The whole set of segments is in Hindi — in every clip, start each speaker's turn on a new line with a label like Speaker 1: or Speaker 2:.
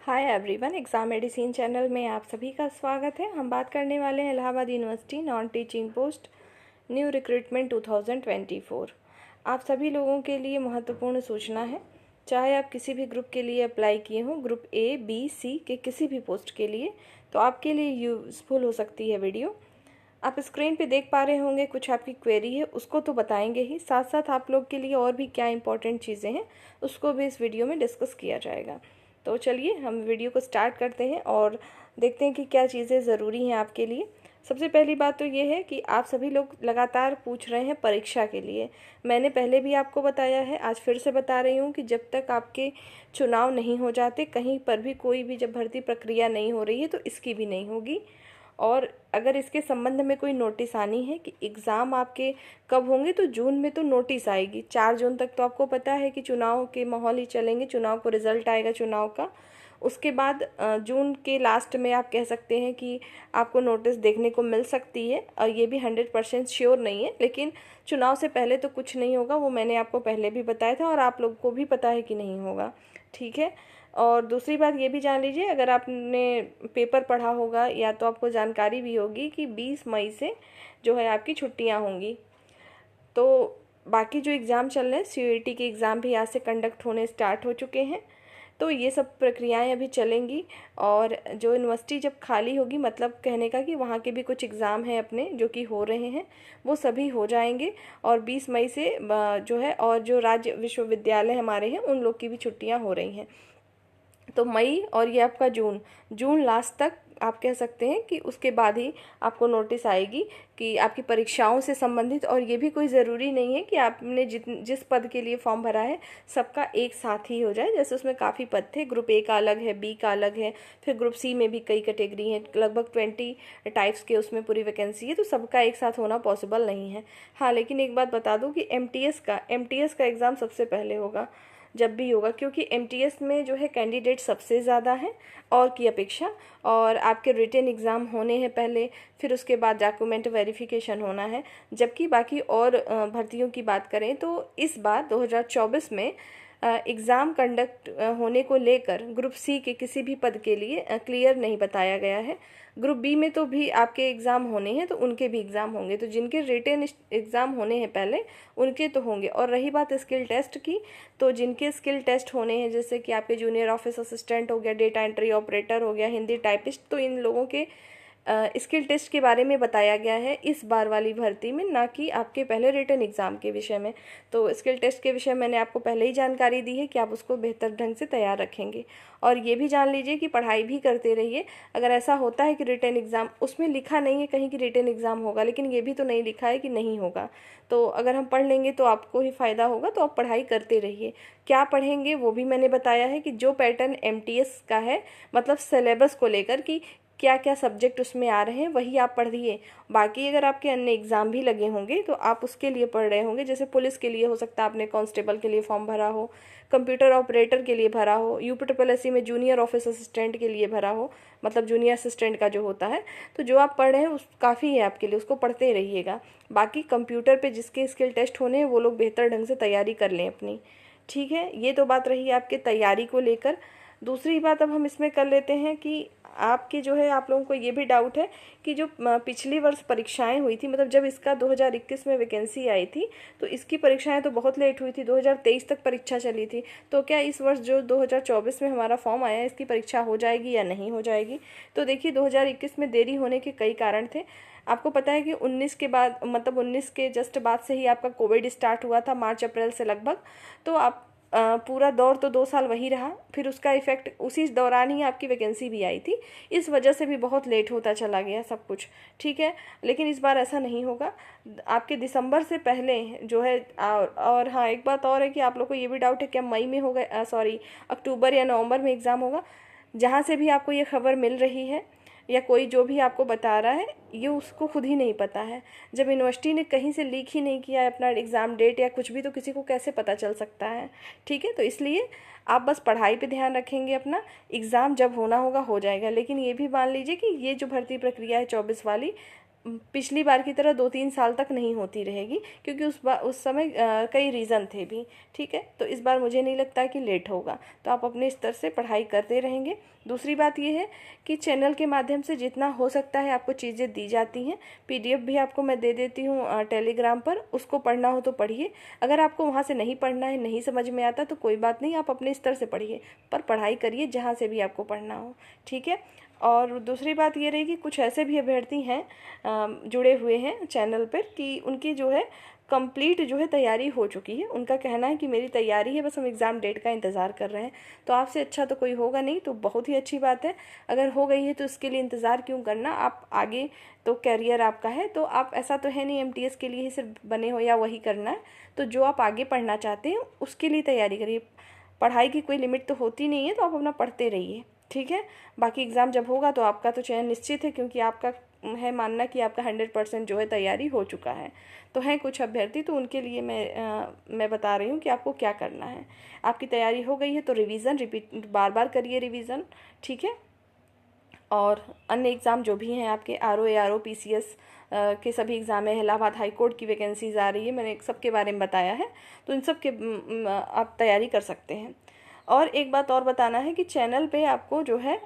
Speaker 1: Hi everyone, exam medicine channel में आप सभी का स्वागत है। हम बात करने वाले हैं Allahabad university non teaching post new recruitment 2024। आप सभी लोगों के लिए महत्वपूर्ण सूचना है। चाहे आप किसी भी ग्रुप के लिए अप्लाई किए हों, ग्रुप ए, बी, सी के किसी भी पोस्ट के लिए, तो आपके लिए यूज़फुल हो सकती है वीडियो। आप स्क्रीन पे देख पा रहे होंगे कुछ आपकी क्वेरी है, उसको तो बताएंगे ही, साथ साथ आप लोग के लिए और भी क्या इंपॉर्टेंट चीज़ें हैं उसको भी इस वीडियो में डिस्कस किया जाएगा। तो चलिए हम वीडियो को स्टार्ट करते हैं और देखते हैं कि क्या चीज़ें ज़रूरी हैं आपके लिए। सबसे पहली बात तो ये है कि आप सभी लोग लगातार पूछ रहे हैं परीक्षा के लिए। मैंने पहले भी आपको बताया है, आज फिर से बता रही हूँ कि जब तक आपके चुनाव नहीं हो जाते, कहीं पर भी कोई भी जब भर्ती प्रक्रिया नहीं हो रही है तो इसकी भी नहीं होगी। और अगर इसके संबंध में कोई नोटिस आनी है कि एग्ज़ाम आपके कब होंगे, तो जून में तो नोटिस आएगी। 4 जून तक तो आपको पता है कि चुनाव के माहौल ही चलेंगे, चुनाव को रिज़ल्ट आएगा चुनाव का। उसके बाद जून के लास्ट में आप कह सकते हैं कि आपको नोटिस देखने को मिल सकती है, और ये भी 100% श्योर नहीं है, लेकिन चुनाव से पहले तो कुछ नहीं होगा, वो मैंने आपको पहले भी बताया था और आप लोग को भी पता है कि नहीं होगा। ठीक है। और दूसरी बात ये भी जान लीजिए, अगर आपने पेपर पढ़ा होगा या तो आपको जानकारी भी होगी कि 20 मई से जो है आपकी छुट्टियां होंगी। तो बाकी जो एग्ज़ाम चल रहे हैं, सीयूईटी के एग्ज़ाम भी आज से कंडक्ट होने स्टार्ट हो चुके हैं। तो ये सब प्रक्रियाएं अभी चलेंगी, और जो यूनिवर्सिटी जब खाली होगी, मतलब कहने का कि वहाँ के भी कुछ एग्ज़ाम हैं अपने जो कि हो रहे हैं, वो सभी हो जाएंगे। और 20 मई से जो है, और जो राज्य विश्वविद्यालय हमारे हैं उन लोग की भी छुट्टियां हो रही हैं। तो मई और ये आपका जून, जून लास्ट तक आप कह सकते हैं कि उसके बाद ही आपको नोटिस आएगी कि आपकी परीक्षाओं से संबंधित। और ये भी कोई ज़रूरी नहीं है कि आपने जिस पद के लिए फॉर्म भरा है सबका एक साथ ही हो जाए। जैसे उसमें काफ़ी पद थे, ग्रुप ए का अलग है, बी का अलग है, फिर ग्रुप सी में भी कई कैटेगरी हैं, लगभग 20 टाइप्स के उसमें पूरी वैकेंसी है, तो सबका एक साथ होना पॉसिबल नहीं है। हाँ, लेकिन एक बात बता दूँ कि एमटीएस का एग्ज़ाम सबसे पहले होगा जब भी होगा, क्योंकि एमटीएस में जो है कैंडिडेट सबसे ज़्यादा है और की अपेक्षा। और आपके रिटन एग्ज़ाम होने हैं पहले, फिर उसके बाद डॉक्यूमेंट वेरिफिकेशन होना है। जबकि बाकी और भर्तियों की बात करें तो इस बार 2024 में एग्ज़ाम कंडक्ट होने को लेकर ग्रुप सी के किसी भी पद के लिए क्लियर नहीं बताया गया है। ग्रुप बी में तो भी आपके एग्ज़ाम होने हैं, तो उनके भी एग्ज़ाम होंगे। तो जिनके रिटन एग्ज़ाम होने हैं पहले, उनके तो होंगे। और रही बात स्किल टेस्ट की, तो जिनके स्किल टेस्ट होने हैं, जैसे कि आपके जूनियर ऑफिस असिस्टेंट हो गया, डेटा एंट्री ऑपरेटर हो गया, हिंदी टाइपिस्ट, तो इन लोगों के स्किल टेस्ट के बारे में बताया गया है इस बार वाली भर्ती में, ना कि आपके पहले रिटन एग्ज़ाम के विषय में। तो स्किल टेस्ट के विषय मैंने आपको पहले ही जानकारी दी है कि आप उसको बेहतर ढंग से तैयार रखेंगे। और ये भी जान लीजिए कि पढ़ाई भी करते रहिए। अगर ऐसा होता है कि रिटन एग्ज़ाम, उसमें लिखा नहीं है कहीं कि रिटन एग्ज़ाम होगा, लेकिन ये भी तो नहीं लिखा है कि नहीं होगा, तो अगर हम पढ़ लेंगे तो आपको ही फ़ायदा होगा। तो आप पढ़ाई करते रहिए। क्या पढ़ेंगे वो भी मैंने बताया है कि जो पैटर्न एमटीएस का है, मतलब सिलेबस को लेकर कि क्या क्या सब्जेक्ट उसमें आ रहे हैं, वही आप पढ़िए। बाकी अगर आपके अन्य एग्ज़ाम भी लगे होंगे तो आप उसके लिए पढ़ रहे होंगे। जैसे पुलिस के लिए हो सकता है आपने कांस्टेबल के लिए फॉर्म भरा हो, कंप्यूटर ऑपरेटर के लिए भरा हो, यूपीट्रिपलएससी में जूनियर ऑफिस असिस्टेंट के लिए भरा हो, मतलब जूनियर असिस्टेंट का जो होता है। तो जो आप पढ़ रहे हैं उस काफ़ी है आपके लिए, उसको पढ़ते रहिएगा। बाकी कंप्यूटर पे जिसके स्किल टेस्ट होने हैं वो लोग बेहतर ढंग से तैयारी कर लें अपनी। ठीक है, ये तो बात रही आपके तैयारी को लेकर। दूसरी बात अब हम इसमें कर लेते हैं कि आपके जो है, आप लोगों को ये भी डाउट है कि जो पिछली वर्ष परीक्षाएं हुई थी, मतलब जब इसका 2021 में वैकेंसी आई थी तो इसकी परीक्षाएं तो बहुत लेट हुई थी, 2023 तक परीक्षा चली थी। तो क्या इस वर्ष जो 2024 में हमारा फॉर्म आया है, इसकी परीक्षा हो जाएगी या नहीं हो जाएगी? तो देखिए, 2021 में देरी होने के कई कारण थे। आपको पता है कि 19 के बाद, मतलब 19 के जस्ट बाद से ही आपका कोविड स्टार्ट हुआ था, मार्च अप्रैल से लगभग। तो आप पूरा दौर तो 2 साल वही रहा, फिर उसका इफेक्ट उसी दौरान ही आपकी वैकेंसी भी आई थी। इस वजह से भी बहुत लेट होता चला गया सब कुछ। ठीक है, लेकिन इस बार ऐसा नहीं होगा, आपके दिसंबर से पहले जो है। और हाँ, एक बात और है कि आप लोग को ये भी डाउट है क्या मई में होगा, सॉरी, अक्टूबर या नवंबर में एग्ज़ाम होगा। जहाँ से भी आपको ये खबर मिल रही है या कोई जो भी आपको बता रहा है, ये उसको खुद ही नहीं पता है। जब यूनिवर्सिटी ने कहीं से लीक ही नहीं किया है अपना एग्ज़ाम डेट या कुछ भी, तो किसी को कैसे पता चल सकता है? ठीक है, तो इसलिए आप बस पढ़ाई पे ध्यान रखेंगे अपना, एग्ज़ाम जब होना होगा हो जाएगा। लेकिन ये भी मान लीजिए कि ये जो भर्ती प्रक्रिया है 24 वाली, पिछली बार की तरह 2-3 साल तक नहीं होती रहेगी, क्योंकि उस समय कई रीज़न थे भी। ठीक है, तो इस बार मुझे नहीं लगता कि लेट होगा, तो आप अपने स्तर से पढ़ाई करते रहेंगे। दूसरी बात ये है कि चैनल के माध्यम से जितना हो सकता है आपको चीज़ें दी जाती हैं। PDF भी आपको मैं दे देती हूँ टेलीग्राम पर, उसको पढ़ना हो तो पढ़िए। अगर आपको वहाँ से नहीं पढ़ना है, नहीं समझ में आता, तो कोई बात नहीं, आप अपने स्तर से पढ़िए, पर पढ़ाई करिए जहाँ से भी आपको पढ़ना हो। ठीक है, और दूसरी बात ये रहेगी, कुछ ऐसे भी अभ्यर्थी हैं जुड़े हुए हैं चैनल पर कि उनकी जो है कंप्लीट जो है तैयारी हो चुकी है। उनका कहना है कि मेरी तैयारी है, बस हम एग्ज़ाम डेट का इंतज़ार कर रहे हैं। तो आपसे अच्छा तो कोई होगा नहीं, तो बहुत ही अच्छी बात है। अगर हो गई है तो इसके लिए इंतज़ार क्यों करना, आप आगे तो कैरियर आपका है, तो आप ऐसा तो है नहीं MTS के लिए ही सिर्फ बने हो या वही करना है। तो जो आप आगे पढ़ना चाहते हैं उसके लिए तैयारी करिए। पढ़ाई की कोई लिमिट तो होती नहीं है, तो आप अपना पढ़ते रहिए। ठीक है, बाकी एग्ज़ाम जब होगा तो आपका तो चयन निश्चित है, क्योंकि आपका है मानना कि आपका 100% जो है तैयारी हो चुका है। तो हैं कुछ अभ्यर्थी, तो उनके लिए मैं बता रही हूँ कि आपको क्या करना है। आपकी तैयारी हो गई है तो रिवीज़न रिपीट बार बार करिए रिवीज़न। ठीक है, और अन्य एग्ज़ाम जो भी हैं आपके RO ARO PCS के सभी एग्ज़ाम है, इलाहाबाद हाई कोर्ट की वैकेंसीज़ आ रही है, मैंने सबके बारे में बताया है, तो इन सब के आप तैयारी कर सकते हैं। और एक बात और बताना है कि चैनल पे आपको जो है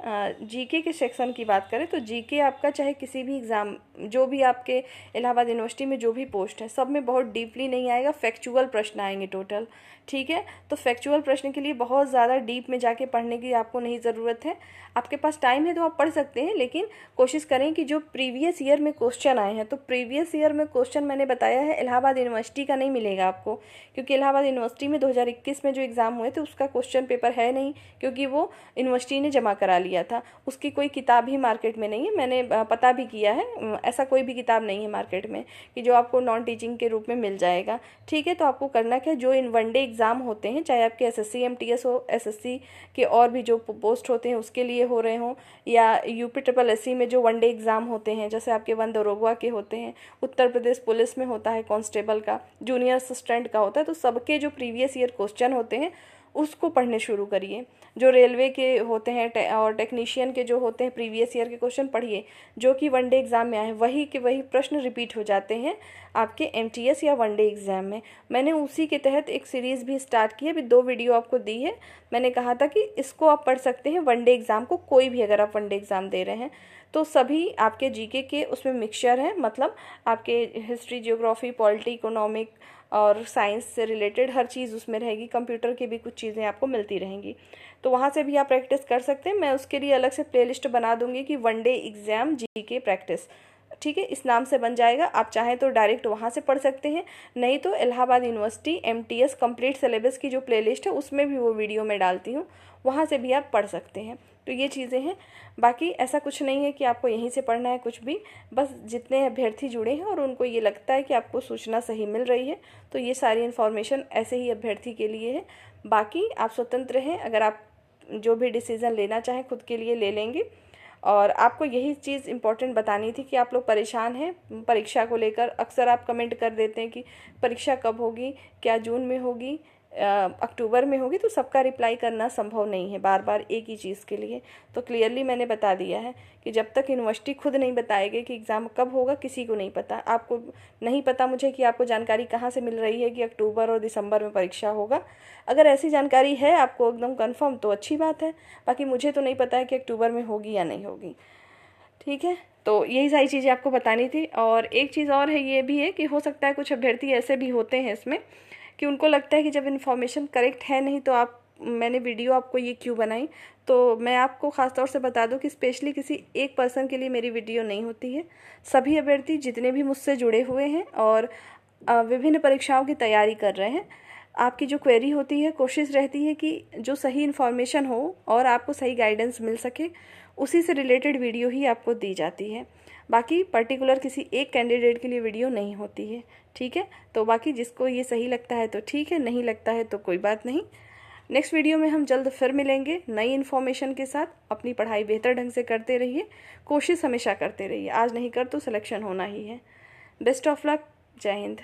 Speaker 1: GK के सेक्शन की बात करें तो GK आपका चाहे किसी भी एग्ज़ाम, जो भी आपके इलाहाबाद यूनिवर्सिटी में जो भी पोस्ट है, सब में बहुत डीपली नहीं आएगा, फैक्चुअल प्रश्न आएंगे टोटल। ठीक है, तो फैक्चुअल प्रश्न के लिए बहुत ज़्यादा डीप में जाके पढ़ने की आपको नहीं ज़रूरत है। आपके पास टाइम है तो आप पढ़ सकते हैं, लेकिन कोशिश करें कि जो प्रीवियस ईयर में क्वेश्चन आए हैं, तो प्रीवियस ईयर में क्वेश्चन मैंने बताया है इलाहाबाद यूनिवर्सिटी का नहीं मिलेगा आपको, क्योंकि इलाहाबाद यूनिवर्सिटी में 2021 में जो एग्ज़ाम हुए थे उसका क्वेश्चन पेपर है नहीं, क्योंकि वो यूनिवर्सिटी ने जमा करा लिया था। उसकी कोई किताब ही मार्केट में नहीं है, मैंने पता भी किया है, ऐसा कोई भी किताब नहीं है मार्केट में कि जो आपको नॉन टीचिंग के रूप में मिल जाएगा। ठीक है, तो आपको करना क्या है, जो इन वनडे एग्ज़ाम होते हैं, चाहे आपके SSC MTS हो, SSC के और भी जो पोस्ट होते हैं उसके लिए हो रहे हों, या UPSSC में जो वनडे एग्ज़ाम होते हैं, जैसे आपके वन दरोगा के होते हैं, उत्तर प्रदेश पुलिस में होता है कांस्टेबल का, जूनियर असिस्टेंट का होता है, तो सबके जो प्रीवियस ईयर क्वेश्चन होते हैं उसको पढ़ने शुरू करिए। जो रेलवे के होते हैं और टेक्नीशियन के जो होते हैं प्रीवियस ईयर के क्वेश्चन पढ़िए, जो कि वनडे एग्ज़ाम में आए वही के वही प्रश्न रिपीट हो जाते हैं आपके MTS या वनडे एग्ज़ाम में। मैंने उसी के तहत एक सीरीज़ भी स्टार्ट की है, अभी 2 वीडियो आपको दी है। मैंने कहा था कि इसको आप पढ़ सकते हैं वनडे एग्ज़ाम को, कोई भी अगर आप वनडे एग्ज़ाम दे रहे हैं तो सभी आपके GK के उसमें मिक्सचर हैं, मतलब आपके हिस्ट्री, जियोग्राफी, पॉलिटी, इकोनॉमिक और साइंस से रिलेटेड हर चीज़ उसमें रहेगी। कंप्यूटर की भी कुछ चीज़ें आपको मिलती रहेंगी, तो वहाँ से भी आप प्रैक्टिस कर सकते हैं। मैं उसके लिए अलग से प्लेलिस्ट बना दूंगी कि वनडे एग्ज़ाम GK प्रैक्टिस। ठीक है, इस नाम से बन जाएगा। आप चाहें तो डायरेक्ट वहाँ से पढ़ सकते हैं, नहीं तो Allahabad university MTS complete syllabus की जो प्लेलिस्ट है उसमें भी वो वीडियो मैं डालती हूँ, वहाँ से भी आप पढ़ सकते हैं। तो ये चीज़ें हैं, बाकी ऐसा कुछ नहीं है कि आपको यहीं से पढ़ना है कुछ भी। बस जितने अभ्यर्थी जुड़े हैं और उनको ये लगता है कि आपको सूचना सही मिल रही है, तो ये सारी इन्फॉर्मेशन ऐसे ही अभ्यर्थी के लिए है। बाकी आप स्वतंत्र हैं, अगर आप जो भी डिसीज़न लेना चाहें खुद के लिए ले लेंगे। और आपको यही चीज़ इम्पोर्टेंट बतानी थी कि आप लोग परेशान हैं परीक्षा को लेकर। अक्सर आप कमेंट कर देते हैं कि परीक्षा कब होगी, क्या जून में होगी, अक्टूबर में होगी, तो सबका रिप्लाई करना संभव नहीं है बार बार एक ही चीज़ के लिए। तो क्लियरली मैंने बता दिया है कि जब तक यूनिवर्सिटी खुद नहीं बताएगी कि एग्ज़ाम कब होगा, किसी को नहीं पता। आपको नहीं पता मुझे कि आपको जानकारी कहाँ से मिल रही है कि अक्टूबर और दिसंबर में परीक्षा होगा। अगर ऐसी जानकारी है आपको एकदम कन्फर्म तो अच्छी बात है, बाकी मुझे तो नहीं पता है कि अक्टूबर में होगी या नहीं होगी। ठीक है, तो यही सारी चीज़ें आपको बतानी थी। और एक चीज़ और है, ये भी है कि हो सकता है कुछ अभ्यर्थी ऐसे भी होते हैं इसमें कि उनको लगता है कि जब इन्फॉर्मेशन करेक्ट है नहीं तो मैंने वीडियो आपको ये क्यों बनाई। तो मैं आपको ख़ास तौर से बता दूं कि स्पेशली किसी एक पर्सन के लिए मेरी वीडियो नहीं होती है। सभी अभ्यर्थी जितने भी मुझसे जुड़े हुए हैं और विभिन्न परीक्षाओं की तैयारी कर रहे हैं, आपकी जो क्वेरी होती है, कोशिश रहती है कि जो सही इन्फॉर्मेशन हो और आपको सही गाइडेंस मिल सके, उसी से रिलेटेड वीडियो ही आपको दी जाती है। बाकी पर्टिकुलर किसी एक कैंडिडेट के लिए वीडियो नहीं होती है। ठीक है, तो बाकी जिसको ये सही लगता है तो ठीक है, नहीं लगता है तो कोई बात नहीं। नेक्स्ट वीडियो में हम जल्द फिर मिलेंगे नई इन्फॉर्मेशन के साथ। अपनी पढ़ाई बेहतर ढंग से करते रहिए, कोशिश हमेशा करते रहिए, आज नहीं कर तो सिलेक्शन होना ही है। बेस्ट ऑफ लक, जय हिंद।